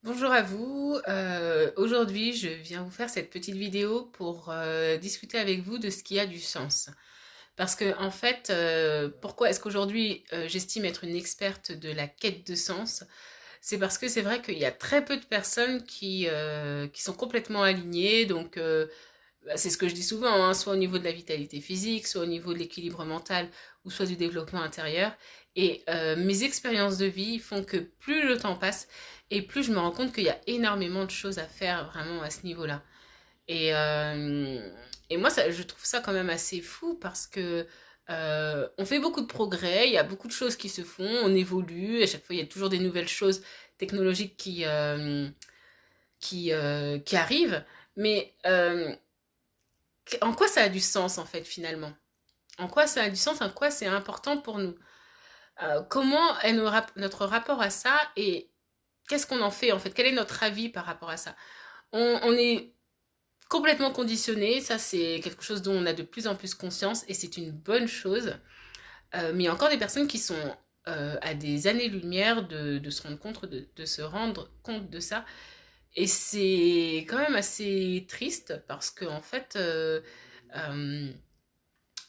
Bonjour à vous. Aujourd'hui, je viens vous faire cette petite vidéo pour discuter avec vous de ce qui a du sens. Parce que, en fait, pourquoi est-ce qu'aujourd'hui j'estime être une experte de la quête de sens? C'est parce que c'est vrai qu'il y a très peu de personnes qui sont complètement alignées. Donc, c'est ce que je dis souvent, hein, soit au niveau de la vitalité physique, soit au niveau de l'équilibre mental, ou soit du développement intérieur. Et mes expériences de vie font que plus le temps passe, et plus je me rends compte qu'il y a énormément de choses à faire vraiment à ce niveau-là. Et, euh, et moi, je trouve ça quand même assez fou parce que on fait beaucoup de progrès, il y a beaucoup de choses qui se font, on évolue, à chaque fois il y a toujours des nouvelles choses technologiques qui arrivent. Mais en quoi ça a du sens en fait finalement? En quoi ça a du sens? En quoi c'est important pour nous? Comment est notre rapport à ça et qu'est-ce qu'on en fait en fait? Quel est notre avis par rapport à ça? On est complètement conditionné, ça c'est quelque chose dont on a de plus en plus conscience et c'est une bonne chose. Mais il y a encore des personnes qui sont à des années-lumière de se rendre compte de se rendre compte de ça. Et c'est quand même assez triste parce que en fait, euh,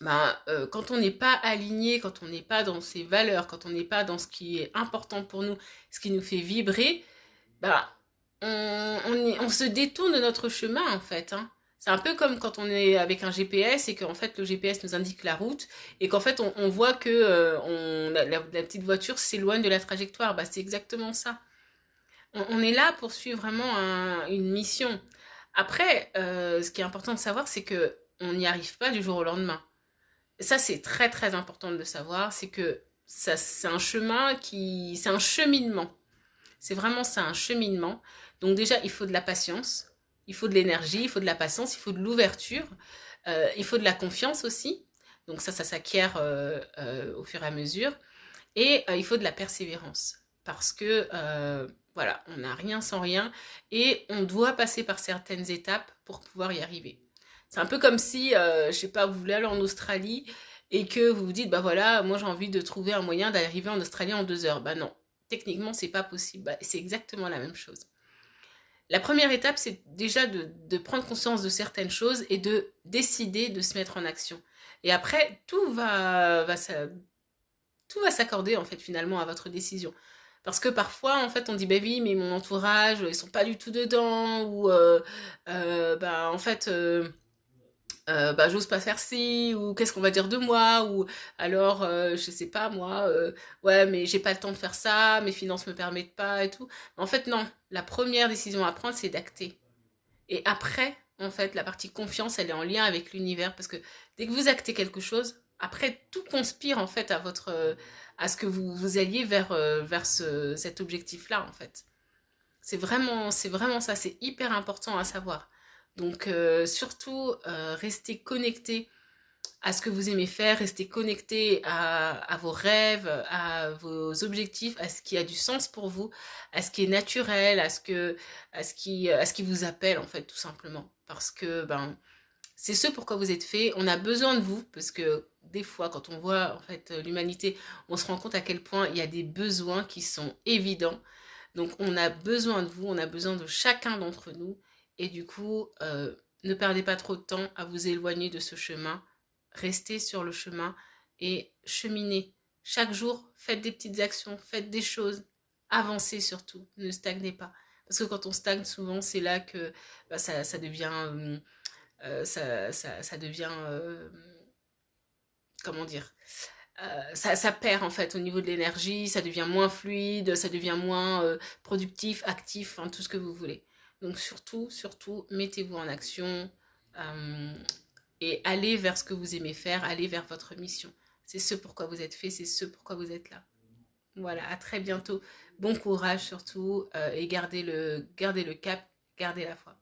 quand on n'est pas aligné, quand on n'est pas dans ses valeurs, quand on n'est pas dans ce qui est important pour nous, ce qui nous fait vibrer, bah, on se détourne de notre chemin en fait, hein. C'est un peu comme quand on est avec un GPS et qu'en fait le GPS nous indique la route et qu'en fait on voit que la petite voiture s'éloigne de la trajectoire. Bah, c'est exactement ça. On est là pour suivre vraiment une mission. Après, ce qui est important de savoir, c'est que on n'y arrive pas du jour au lendemain. Ça, c'est très très important de le savoir, c'est que ça, c'est un c'est un cheminement. C'est vraiment ça, un cheminement. Donc déjà, il faut de la patience, il faut de l'énergie, il faut de la patience, il faut de l'ouverture, il faut de la confiance aussi. Donc ça s'acquiert au fur et à mesure. Et il faut de la persévérance. Parce que, voilà, on n'a rien sans rien. Et on doit passer par certaines étapes pour pouvoir y arriver. C'est un peu comme si, je sais pas, vous voulez aller en Australie et que vous vous dites, bah voilà, moi j'ai envie de trouver un moyen d'arriver en Australie en 2 heures. Bah non, techniquement c'est pas possible. Bah, c'est exactement la même chose. La première étape, c'est déjà de prendre conscience de certaines choses et de décider de se mettre en action. Et après, tout va s'accorder en fait finalement à votre décision. Parce que parfois, en fait, on dit, bah oui, mais mon entourage, ils sont pas du tout dedans, ou bah en fait, bah j'ose pas faire ci, ou qu'est-ce qu'on va dire de moi, ou alors, je sais pas moi, ouais, mais j'ai pas le temps de faire ça, mes finances me permettent pas et tout. En fait, non, la première décision à prendre, c'est d'acter. Et après, en fait, la partie confiance, elle est en lien avec l'univers parce que dès que vous actez quelque chose, après tout conspire en fait à à ce que vous alliez vers cet objectif-là en fait. C'est vraiment ça, c'est hyper important à savoir. Donc surtout restez connecté à ce que vous aimez faire, restez connecté à vos rêves, à vos objectifs, à ce qui a du sens pour vous, à ce qui est naturel, à ce qui vous appelle en fait tout simplement. Parce que ben c'est ce pourquoi vous êtes fait. On a besoin de vous parce que des fois quand on voit en fait l'humanité, on se rend compte à quel point il y a des besoins qui sont évidents. Donc on a besoin de vous, on a besoin de chacun d'entre nous et du coup ne perdez pas trop de temps à vous éloigner de ce chemin. Restez sur le chemin et cheminez. Chaque jour, faites des petites actions, faites des choses, avancez surtout, ne stagnez pas. Parce que quand on stagne, souvent, c'est là que bah, ça devient, ça devient, comment dire, ça perd en fait au niveau de l'énergie, ça devient moins fluide, ça devient moins productif, actif, hein, tout ce que vous voulez. Donc surtout, surtout, mettez-vous en action, euh, et allez vers ce que vous aimez faire, allez vers votre mission. C'est ce pourquoi vous êtes fait, c'est ce pourquoi vous êtes là. Voilà, à très bientôt. Bon courage surtout et gardez le cap, gardez la foi.